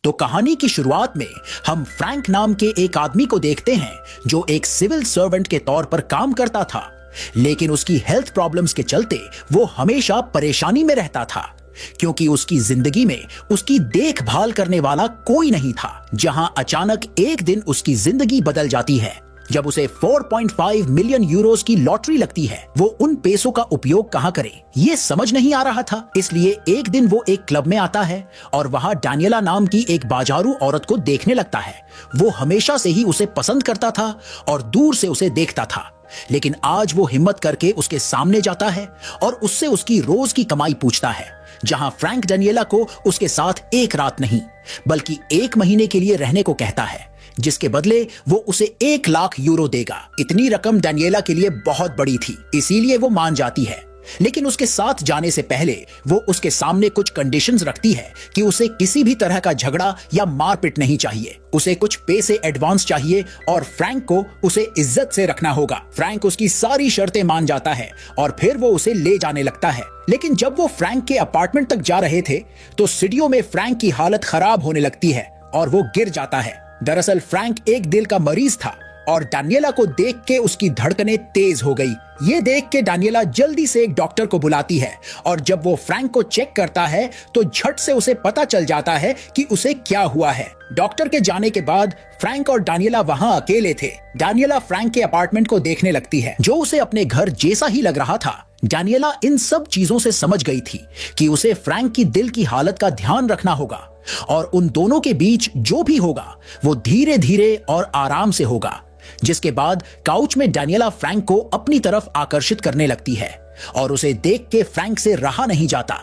तो कहानी की शुरुआत में हम फ्रैंक नाम के एक आदमी को देखते हैं जो एक सिविल सर्वेंट के तौर पर काम करता था, लेकिन उसकी हेल्थ प्रॉब्लम्स के चलते वो हमेशा परेशानी में रहता था क्योंकि उसकी जिंदगी में उसकी देखभाल करने वाला कोई नहीं था। जहां अचानक एक दिन उसकी जिंदगी बदल जाती है जब उसे 4.5 मिलियन यूरोस की लॉटरी लगती है। वो उन पैसों का उपयोग कहां करे ये समझ नहीं आ रहा था, इसलिए एक दिन वो एक क्लब में आता है और वहां डैनियला नाम की एक बाजारू औरत को देखने लगता है। वो हमेशा से ही उसे पसंद करता था और दूर से उसे देखता था, लेकिन आज वो हिम्मत करके उसके सामने जाता है और उससे उसकी रोज की कमाई पूछता है। जहां फ्रैंक डैनियला को उसके साथ एक रात नहीं बल्कि 1 महीने के लिए रहने को कहता है, जिसके बदले वो उसे 1 लाख यूरो देगा। इतनी रकम डैनियला के लिए बहुत बड़ी थी, इसीलिए वो मान जाती है। लेकिन उसके साथ जाने से पहले वो उसके सामने कुछ कंडीशंस रखती है कि उसे किसी भी तरह का झगड़ा या मारपीट नहीं चाहिए। उसे कुछ पैसे एडवांस चाहिए और फ्रैंक को उसे इज्जत से रखना होगा। फ्रैंक उसकी सारी शर्तें मान जाता है और फिर वो उसे ले जाने लगता है। लेकिन जब वो फ्रैंक के अपार्टमेंट तक जा रहे थे तो सीढ़ियों में फ्रैंक की हालत खराब होने लगती है और वो गिर जाता है। दरअसल फ्रैंक एक दिल का मरीज था और डैनियला को देख के उसकी धड़कनें तेज हो गई। ये देख के डैनियला जल्दी से एक डॉक्टर को बुलाती है और जब वो फ्रैंक को चेक करता है तो झट से उसे पता चल जाता है कि उसे क्या हुआ है। डॉक्टर के जाने के बाद फ्रैंक और डैनियला वहां अकेले थे। डैनियला फ्रैंक के अपार्टमेंट को देखने लगती है जो उसे अपने घर जैसा ही लग रहा था। डैनियला इन सब चीजों से समझ गई थी कि उसे फ्रैंक की दिल की हालत का ध्यान रखना होगा और उन दोनों के बीच जो भी होगा वो धीरे धीरे और आराम से होगा। जिसके बाद काउच में डैनियला फ्रैंक को अपनी तरफ आकर्षित करने लगती है और उसे देख के फ्रैंक से रहा नहीं जाता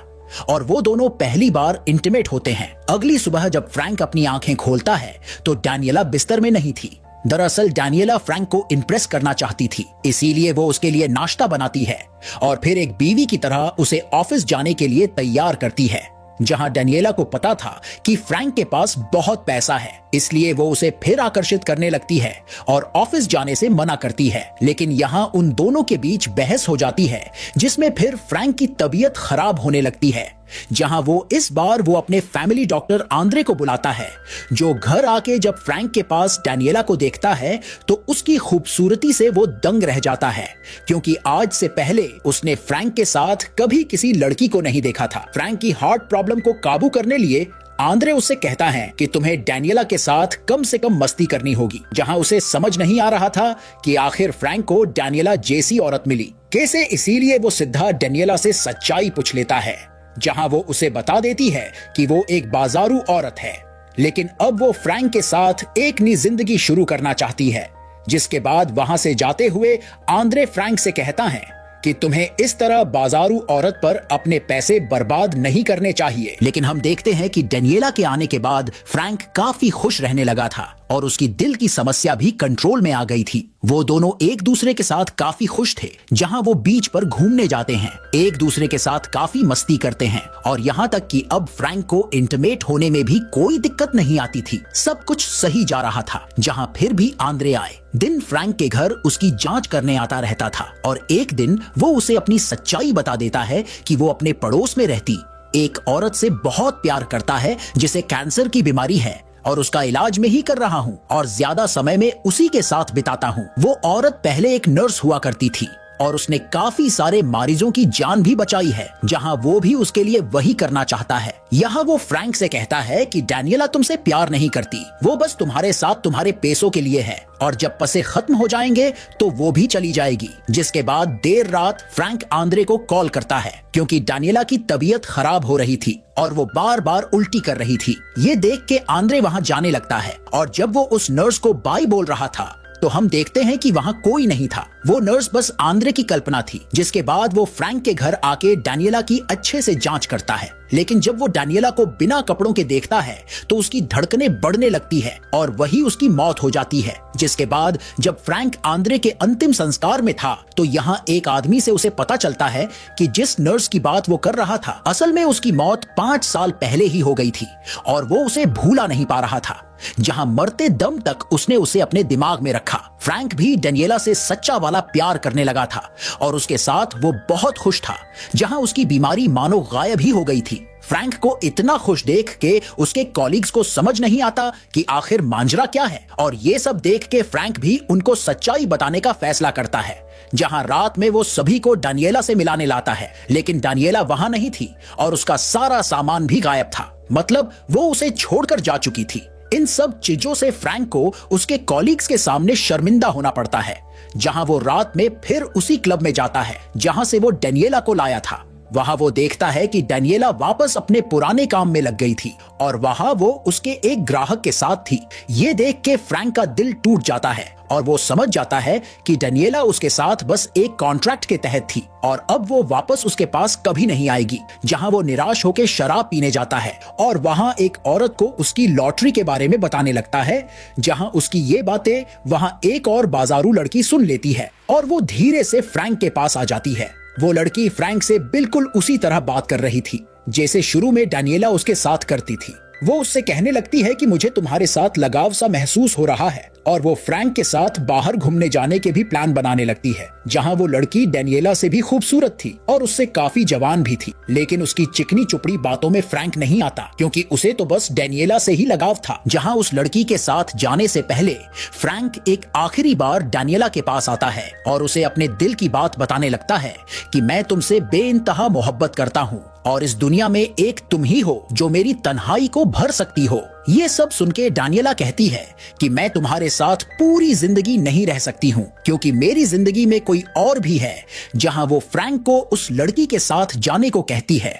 और वो दोनों पहली बार इंटीमेट होते हैं। अगली सुबह जब फ्रैंक अपनी आंखें खोलता है तो डैनियला बिस्तर में नहीं थी। दरअसल डैनियला फ्रैंक को इम्प्रेस करना चाहती थी, इसीलिए वो उसके लिए नाश्ता बनाती है और फिर एक बीवी की तरह उसे ऑफिस जाने के लिए तैयार करती है। जहां डैनियला को पता था कि फ्रैंक के पास बहुत पैसा है, इसलिए वो उसे फिर आकर्षित करने लगती है और ऑफिस जाने से मना करती है। लेकिन यहाँ उन दोनों के बीच बहस हो जाती है जिसमें फिर फ्रैंक की तबीयत खराब होने लगती है। जहां वो इस बार वो अपने फैमिली डॉक्टर आंद्रे को बुलाता है, जो घर आके जब फ्रैंक के पास डैनियला को देखता है तो उसकी खूबसूरती से वो दंग रह जाता है क्योंकि आज से पहले उसने फ्रैंक के साथ कभी किसी लड़की को नहीं देखा था। फ्रैंक की हार्ट प्रॉब्लम को काबू करने लिए आंद्रे उससे कहता है कि तुम्हें डैनियला के साथ कम से कम मस्ती करनी होगी। जहां उसे समझ नहीं आ रहा था कि आखिर फ्रैंक को डैनियला जैसी औरत मिली कैसे, इसीलिए वो सीधा डैनियला से सच्चाई पूछ लेता है। जहां वो उसे बता देती है कि वो एक बाजारू औरत है, लेकिन अब वो फ्रैंक के साथ एक नई जिंदगी शुरू करना चाहती है। जिसके बाद वहां से जाते हुए आंद्रे फ्रैंक से कहता है कि तुम्हें इस तरह बाजारू औरत पर अपने पैसे बर्बाद नहीं करने चाहिए। लेकिन हम देखते हैं कि डैनियला के आने के बाद फ्रैंक काफी खुश रहने लगा था और उसकी दिल की समस्या भी कंट्रोल में आ गई थी। वो दोनों एक दूसरे के साथ काफी खुश थे। जहां वो बीच पर घूमने जाते हैं, एक दूसरे के साथ काफी मस्ती करते हैं और यहाँ तक कि अब फ्रैंक को इंटीमेट होने में भी कोई दिक्कत नहीं आती थी। सब कुछ सही जा रहा था। जहां फिर भी आंद्रे आए। दिन फ्रैंक के घर उसकी जांच करने आता रहता था और एक दिन वो उसे अपनी सच्चाई बता देता है कि वो अपने पड़ोस में रहती एक औरत से बहुत प्यार करता है जिसे कैंसर की बीमारी है और उसका इलाज में ही कर रहा हूँ और ज्यादा समय में उसी के साथ बिताता हूँ। वो औरत पहले एक नर्स हुआ करती थी और उसने काफी सारे मरीजों की जान भी बचाई है। जहां वो भी उसके लिए वही करना चाहता है। यहाँ वो फ्रैंक से कहता है कि डैनियला तुमसे प्यार नहीं करती, वो बस तुम्हारे साथ तुम्हारे पैसों के लिए है और जब पैसे खत्म हो जाएंगे तो वो भी चली जाएगी। जिसके बाद देर रात फ्रैंक आंद्रे को कॉल करता है क्योंकि डैनियला की तबीयत खराब हो रही थी और वो बार बार उल्टी कर रही थी। ये देख के आंद्रे वहां जाने लगता है और जब वो उस नर्स को बाय बोल रहा था तो हम देखते हैं कि वहां कोई नहीं था। वो नर्स बस आंद्रे की कल्पना थी। जिसके बाद वो फ्रैंक के घर आके डैनियला की अच्छे से जांच करता है, लेकिन जब वो डैनियला को बिना कपड़ों के देखता है तो उसकी धड़कनें बढ़ने लगती है और वही उसकी मौत हो जाती है। जिसके बाद जब फ्रैंक आंद्रे के अंतिम संस्कार में था तो यहाँ एक आदमी से उसे पता चलता है कि जिस नर्स की बात वो कर रहा था असल में उसकी मौत 5 साल पहले ही हो गई थी और वो उसे भूला नहीं पा रहा था। जहां मरते दम तक उसने उसे अपने दिमाग में रखा। फ्रैंक भी डैनियला से सच्चा वाला प्यार करने लगा था और उसके साथ वो बहुत खुश था। जहां उसकी बीमारी मानो गायब ही हो गई थी। फ्रैंक को इतना खुश देख के उसके कॉलीग्स को समझ नहीं आता कि आखिर मांजरा क्या है, और ये सब देख के फ्रैंक भी उनको सच्चाई बताने का फैसला करता है। जहां रात में वो सभी को डानिएला से मिलाने लाता है, लेकिन डानिएला वहां नहीं थी और उसका सारा सामान भी गायब था। मतलब वो उसे छोड़कर जा चुकी थी। इन सब चीजों से फ्रैंक को उसके कॉलीग्स के सामने शर्मिंदा होना पड़ता है। जहां वो रात में फिर उसी क्लब में जाता है जहां से वो डानिएला को लाया था। वहां वो देखता है कि डानिएला वापस अपने पुराने काम में लग गई थी और वहां वो उसके एक ग्राहक के साथ थी। ये देख के फ्रैंक का दिल टूट जाता है और वो समझ जाता है कि डानिएला उसके साथ बस एक कॉन्ट्रैक्ट के तहत थी और अब वो वापस उसके पास कभी नहीं आएगी। जहां वो निराश होकर शराब पीने जाता है और वहां एक औरत को उसकी लॉटरी के बारे में बताने लगता है। जहां उसकी ये बातें वहां एक और बाजारू लड़की सुन लेती है और वो धीरे से फ्रैंक के पास आ जाती है। वो लड़की फ्रैंक से बिल्कुल उसी तरह बात कर रही थी जैसे शुरू में डानिएला उसके साथ करती थी। वो उससे कहने लगती है कि मुझे तुम्हारे साथ लगाव सा महसूस हो रहा है, और वो फ्रैंक के साथ बाहर घूमने जाने के भी प्लान बनाने लगती है। जहां वो लड़की डानिएला से भी खूबसूरत थी और उससे काफी जवान भी थी, लेकिन उसकी चिकनी चुपड़ी बातों में फ्रैंक नहीं आता क्योंकि उसे तो बस डानिएला से ही लगाव था। जहां उस लड़की के साथ जाने से पहले फ्रैंक एक आखिरी बार डानिएला के पास आता है और उसे अपने दिल की बात बताने लगता है कि मैं तुमसे बेइंतहा मोहब्बत करता हूँ और इस दुनिया में एक तुम ही हो जो मेरी तन्हाई को भर सकती हो। ये सब सुन के डानिएला कहती है कि मैं तुम्हारे साथ पूरी जिंदगी नहीं रह सकती हूँ क्योंकि मेरी जिंदगी में कोई और भी है। जहां वो फ्रैंक को उस लड़की के साथ जाने को कहती है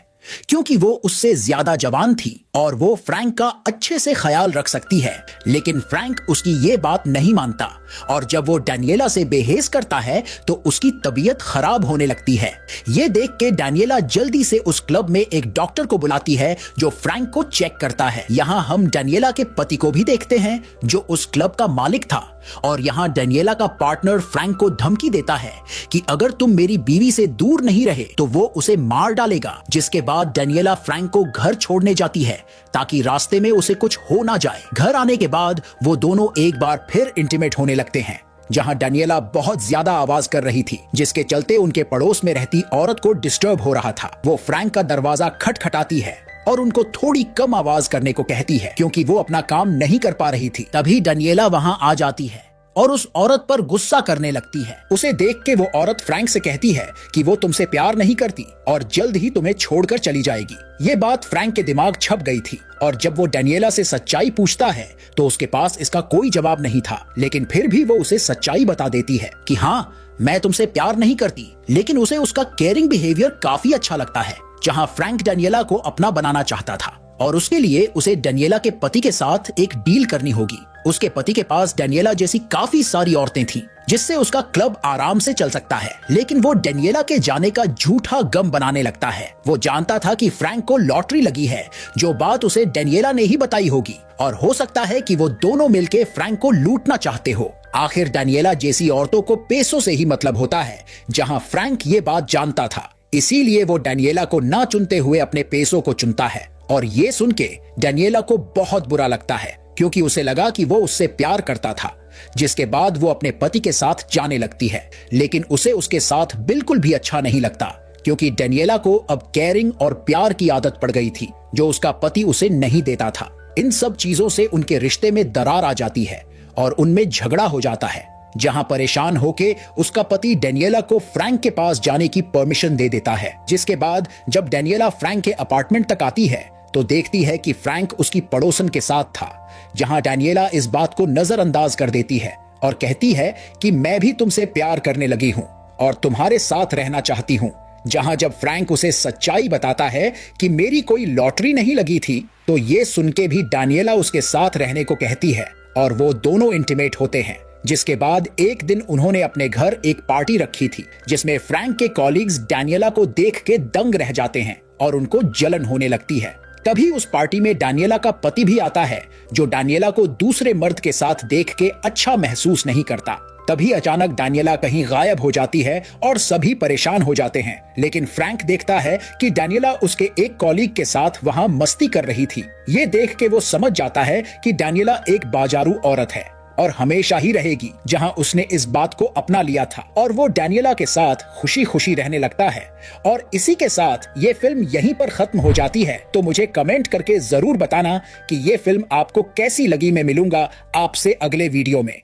क्योंकि वो उससे ज्यादा जवान थी और वो फ्रैंक का अच्छे से ख्याल रख सकती है। लेकिन फ्रैंक उसकी ये बात नहीं मानता और जब वो डानिएला से बेहेस करता है तो उसकी तबीयत खराब होने लगती है। ये देख के डानिएला जल्दी से उस क्लब में एक डॉक्टर को बुलाती है जो फ्रैंक को चेक करता है। यहाँ हम डानिएला के पति को भी देखते हैं जो उस क्लब का मालिक था, और यहाँ डानिएला का पार्टनर फ्रैंक को धमकी देता है कि अगर तुम मेरी बीवी से दूर नहीं रहे तो वो उसे मार डालेगा। जिसके बाद डानिएला फ्रैंक को घर छोड़ने जाती है ताकि रास्ते में उसे कुछ हो ना जाए। घर आने के बाद वो दोनों एक बार फिर इंटीमेट होने लगते हैं, जहां डानिएला बहुत ज्यादा आवाज कर रही थी जिसके चलते उनके पड़ोस में रहती औरत को डिस्टर्ब हो रहा था। वो फ्रैंक का दरवाजा खटखटाती है और उनको थोड़ी कम आवाज करने को कहती है क्योंकि वो अपना काम नहीं कर पा रही थी। तभी डानिएला वहां आ जाती है और उस औरत पर गुस्सा करने लगती है। उसे देख के वो औरत फ्रैंक से कहती है कि वो तुमसे प्यार नहीं करती और जल्द ही तुम्हें छोड़कर चली जाएगी। ये बात फ्रैंक के दिमाग छप गई थी और जब वो डानिएला से सच्चाई पूछता है तो उसके पास इसका कोई जवाब नहीं था, लेकिन फिर भी वो उसे सच्चाई बता देती है कि हाँ, मैं तुमसे प्यार नहीं करती। लेकिन उसे उसका केयरिंग बिहेवियर काफी अच्छा लगता है। जहां फ्रैंक डानिएला को अपना बनाना चाहता था और उसके लिए उसे डानिएला के पति के साथ एक डील करनी होगी। उसके पति के पास डानिएला जैसी काफी सारी औरतें थीं, जिससे उसका क्लब आराम से चल सकता है। लेकिन वो डानिएला के जाने का झूठा गम बनाने लगता है। वो जानता था कि फ्रैंक को लॉटरी लगी है, जो बात उसे डानिएला ने ही बताई होगी, और हो सकता है कि वो दोनों मिलके फ्रैंक को लूटना चाहते हो। आखिर डानिएला जैसी औरतों को पैसों से ही मतलब होता है, जहां फ्रैंक ये बात जानता था। इसीलिए वो डानिएला को ना चुनते हुए अपने पैसों को चुनता है, और ये सुन के डानिएला को बहुत बुरा लगता है क्योंकि उसे लगा कि वो उससे प्यार करता था। जिसके बाद वो अपने पति के साथ जाने लगती है, लेकिन उसे उसके साथ बिल्कुल भी अच्छा नहीं लगता क्योंकि डानिएला को अब केयरिंग और प्यार की आदत पड़ गई थी जो उसका पति उसे नहीं देता था। इन सब चीजों से उनके रिश्ते में दरार आ जाती है और उनमें झगड़ा हो जाता है। जहां परेशान होके उसका पति डानिएला को फ्रैंक के पास जाने की परमिशन दे देता है। जिसके बाद जब डानिएला फ्रैंक के अपार्टमेंट तक आती है तो देखती है कि फ्रैंक उसकी पड़ोसन के साथ था। जहां डानिएला इस बात को नजरअंदाज कर देती है और कहती है कि मैं भी तुमसे प्यार करने लगी हूं और तुम्हारे साथ रहना चाहती हूं। जहां जब फ्रैंक उसे सच्चाई बताता है कि मेरी कोई लॉटरी नहीं लगी थी, तो ये सुन के भी डानिएला उसके साथ रहने को कहती है और वो दोनों इंटीमेट होते हैं। जिसके बाद एक दिन उन्होंने अपने घर एक पार्टी रखी थी जिसमें फ्रैंक के कॉलीग्स डानिएला को देख के दंग रह जाते हैं और उनको जलन होने लगती है। तभी उस पार्टी में डानिएला का पति भी आता है जो डानिएला को दूसरे मर्द के साथ देख के अच्छा महसूस नहीं करता। तभी अचानक डानिएला कहीं गायब हो जाती है और सभी परेशान हो जाते हैं। लेकिन फ्रैंक देखता है कि डानिएला उसके एक कॉलीग के साथ वहां मस्ती कर रही थी। ये देख के वो समझ जाता है कि डानिएला एक बाजारू औरत है और हमेशा ही रहेगी, जहां उसने इस बात को अपना लिया था और वो डैनियला के साथ खुशी खुशी रहने लगता है। और इसी के साथ ये फिल्म यहीं पर खत्म हो जाती है। तो मुझे कमेंट करके जरूर बताना कि ये फिल्म आपको कैसी लगी। मैं मिलूंगा आपसे अगले वीडियो में।